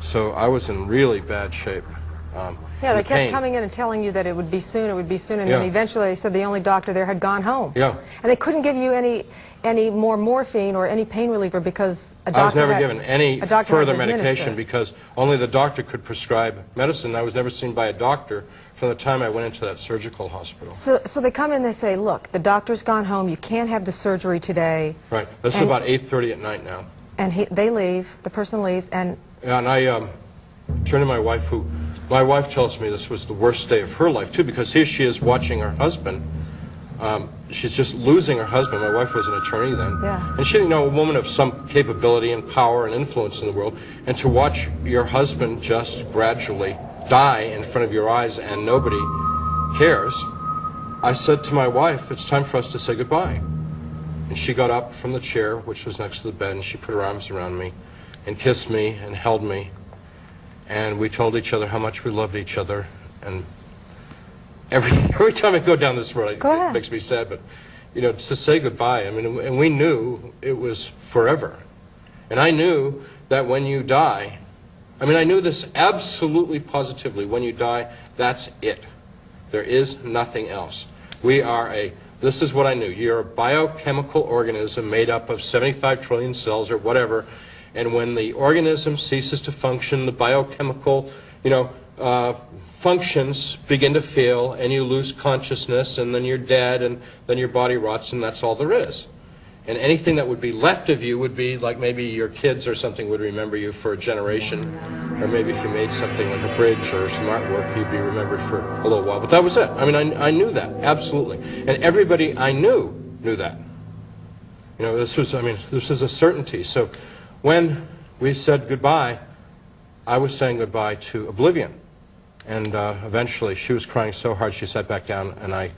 So I was in really bad shape. Yeah, they kept coming in and telling you that it would be soon, and then eventually they said the only doctor there had gone home. Yeah. And they couldn't give you any more morphine or any pain reliever because a doctor I was never given any further medication administer. because only the doctor could prescribe medicine. I was never seen by a doctor from the time I went into that surgical hospital. So they come in and they say, look, the doctor's gone home, you can't have the surgery today. Right. This is about 8:30 at night now. And they leave, the person leaves, and... Yeah, and I turned to my wife, my wife tells me this was the worst day of her life, too, because here she is watching her husband. She's just losing her husband. My wife was an attorney then. Yeah. And she, a woman of some capability and power and influence in the world, and to watch your husband just gradually die in front of your eyes and nobody cares, I said to my wife, it's time for us to say goodbye. And she got up from the chair, which was next to the bed, and she put her arms around me and kissed me and held me. And we told each other how much we loved each other. And every time I go down this road, it makes me sad, but, to say goodbye, I mean, and we knew it was forever. And I knew that when you die, I mean, I knew this absolutely positively, when you die, that's it. There is nothing else. This is what I knew. You're a biochemical organism made up of 75 trillion cells or whatever, and when the organism ceases to function, the biochemical, functions begin to fail, and you lose consciousness, and then you're dead, and then your body rots, and that's all there is. And anything that would be left of you would be like maybe your kids or something would remember you for a generation, or maybe if you made something like a bridge or some artwork, you'd be remembered for a little while. But that was it. I mean, I knew that, absolutely. And everybody I knew that. This was a certainty. So when we said goodbye, I was saying goodbye to oblivion. And eventually she was crying so hard she sat back down, and I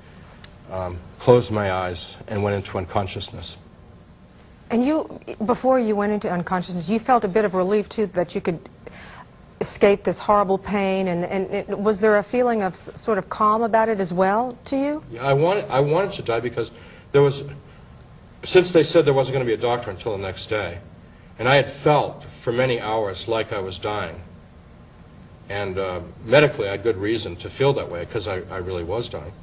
closed my eyes and went into unconsciousness. And before you went into unconsciousness, you felt a bit of relief, too, that you could escape this horrible pain, and was there a feeling of sort of calm about it as well to you? I wanted to die because since they said there wasn't going to be a doctor until the next day, and I had felt for many hours like I was dying. And medically, I had good reason to feel that way because I really was dying.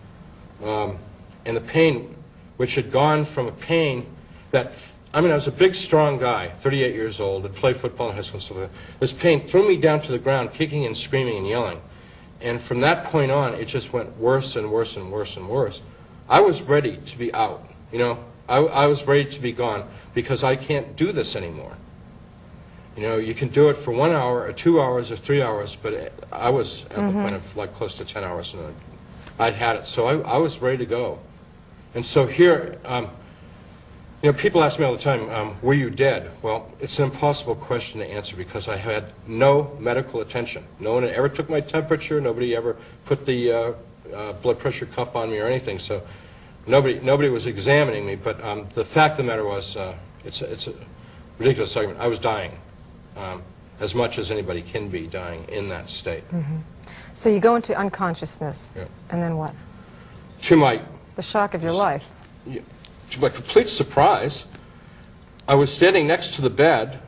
And the pain, which had gone from a pain that, I was a big, strong guy, 38 years old, had played football in high school and stuff like that. This pain threw me down to the ground, kicking and screaming and yelling. And from that point on, it just went worse and worse and worse and worse. I was ready to be out, I was ready to be gone because I can't do this anymore. You can do it for 1 hour or 2 hours or 3 hours, but I was at the point of like close to 10 hours, and I'd had it. So I was ready to go. And so here, people ask me all the time, were you dead? Well, it's an impossible question to answer because I had no medical attention. No one ever took my temperature. Nobody ever put the blood pressure cuff on me or anything. So nobody was examining me. But the fact of the matter was, it's a ridiculous argument. I was dying. As much as anybody can be dying in that state. So you go into unconsciousness, and then what? The shock of your life. To my complete surprise, I was standing next to the bed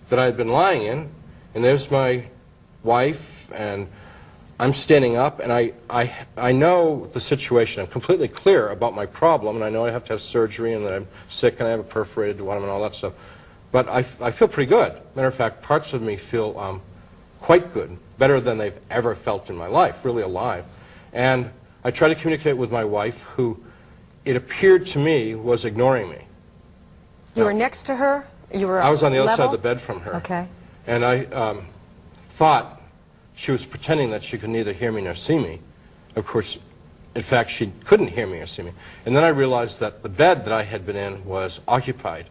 that I had been lying in, and there's my wife, and I'm standing up, and I know the situation. I'm completely clear about my problem, and I know I have to have surgery, and that I'm sick, and I have a perforated duodenum, and all that stuff. But I feel pretty good. Matter of fact, parts of me feel quite good, better than they've ever felt in my life, really alive. And I try to communicate with my wife, who it appeared to me was ignoring me. You were next to her? I was on the other side of the bed from her. Okay. And I thought she was pretending that she could neither hear me nor see me. Of course, in fact, she couldn't hear me or see me. And then I realized that the bed that I had been in was occupied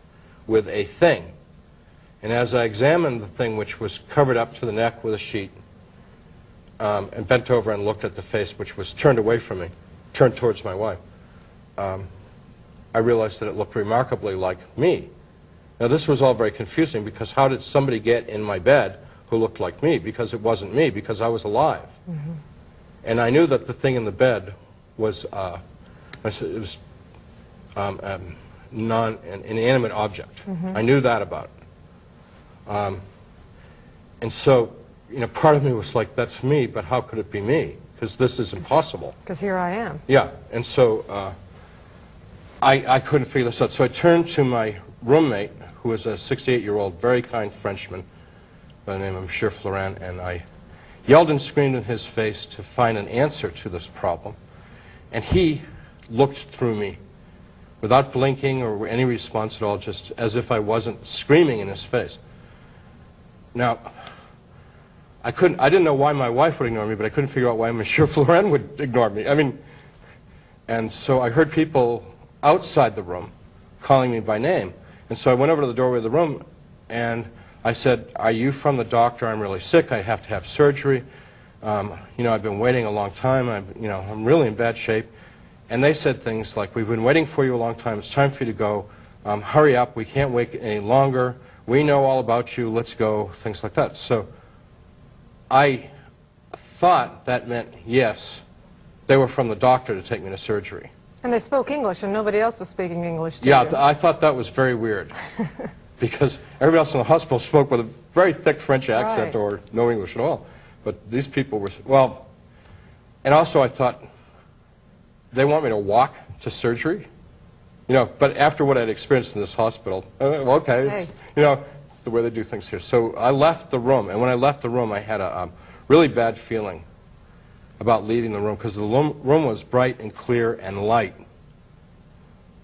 with a thing. And as I examined the thing, which was covered up to the neck with a sheet, and bent over and looked at the face, which was turned away from me, turned towards my wife, I realized that it looked remarkably like me. Now, this was all very confusing, because how did somebody get in my bed who looked like me? Because it wasn't me, because I was alive. And I knew that the thing in the bed was, an inanimate object. I knew that about it. And so, you know, part of me was like, that's me, but how could it be me? Because this is impossible. Because here I am. Yeah, and so I couldn't figure this out. So I turned to my roommate, who was a 68-year-old, very kind Frenchman by the name of Monsieur Florent, and I yelled and screamed in his face to find an answer to this problem. And he looked through me without blinking or any response at all, just as if I wasn't screaming in his face. Now, I didn't know why my wife would ignore me, but I couldn't figure out why Monsieur Florent would ignore me. I mean, and so I heard people outside the room calling me by name. And so I went over to the doorway of the room, and I said, "Are you from the doctor? I'm really sick. I have to have surgery. You know, I've been waiting a long time. I'm really in bad shape." And they said things like, "We've been waiting for you a long time. It's time for you to go. Hurry up. We can't wait any longer. We know all about you. Let's go." Things like that. So I thought that meant, yes, they were from the doctor to take me to surgery. And they spoke English, and nobody else was speaking English to Yeah, you. I thought that was very weird. Because everybody else in the hospital spoke with a very thick French accent Right. or no English at all. But these people were, well, and also I thought, they want me to walk to surgery? You know, but after what I'd experienced in this hospital, okay, it's, Hey. you know, it's the way they do things here. So I left the room, and when I left the room, I had a really bad feeling about leaving the room, because the room was bright and clear and light.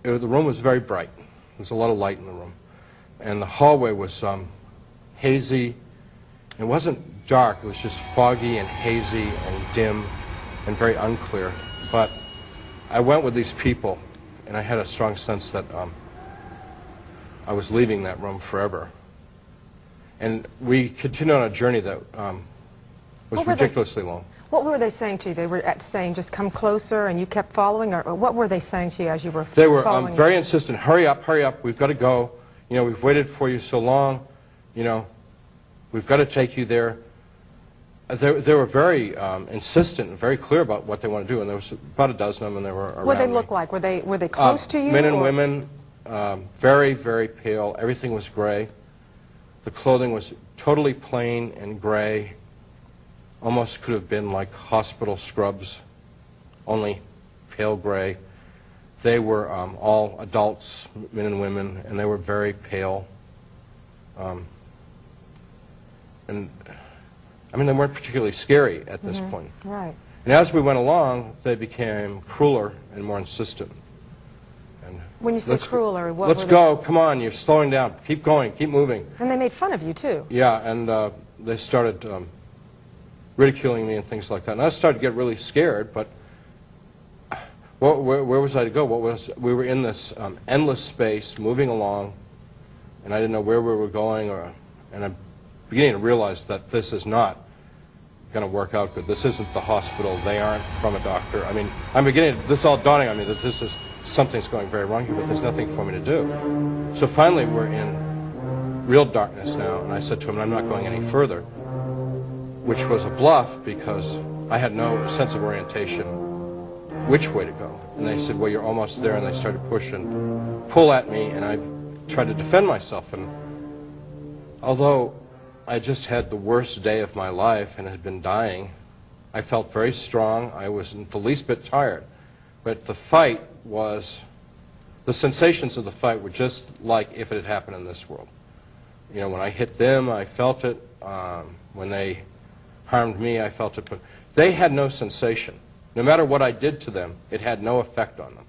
The room was very bright. There was a lot of light in the room. And the hallway was hazy. It wasn't dark. It was just foggy and hazy and dim and very unclear. But I went with these people, and I had a strong sense that I was leaving that room forever. And we continued on a journey that was What were they- ridiculously long. What were they saying to you? They were saying, just come closer, and you kept following? Or what were they saying to you as you were They were following? very insistent. Hurry up, we've got to go. You know, we've waited for you so long. You know, we've got to take you there. They were very insistent and very clear about what they want to do, and there was about a dozen of them, and they were around What did they me. look like? Were they close to you? Men and or- women, very, very pale. Everything was gray. The clothing was totally plain and gray. Almost could have been like hospital scrubs, only pale gray. They were all adults, men and women, and they were very pale. And I mean, they weren't particularly scary at this point. Right. And as we went along, they became crueler and more insistent. And When you say crueler, what let's were go, come on, you're slowing down. Keep going, keep moving. And they made fun of you, too. Yeah, and they started ridiculing me and things like that. And I started to get really scared, but where was I to go? We were in this endless space, moving along, and I didn't know where we were going, and I'm beginning to realize that this is not going to work out good. This isn't the hospital. They aren't from a doctor. I mean, I'm beginning, this all dawning on me that something's going very wrong here, but there's nothing for me to do. So finally, we're in real darkness now, and I said to him, I'm not going any further, which was a bluff because I had no sense of orientation which way to go. And they said, well, you're almost there, and they started pull at me, and I tried to defend myself. And although I just had the worst day of my life and had been dying, I felt very strong. I wasn't the least bit tired. But the fight was, the sensations of the fight were just like if it had happened in this world. You know, when I hit them, I felt it. When they harmed me, I felt it. But they had no sensation. No matter what I did to them, it had no effect on them.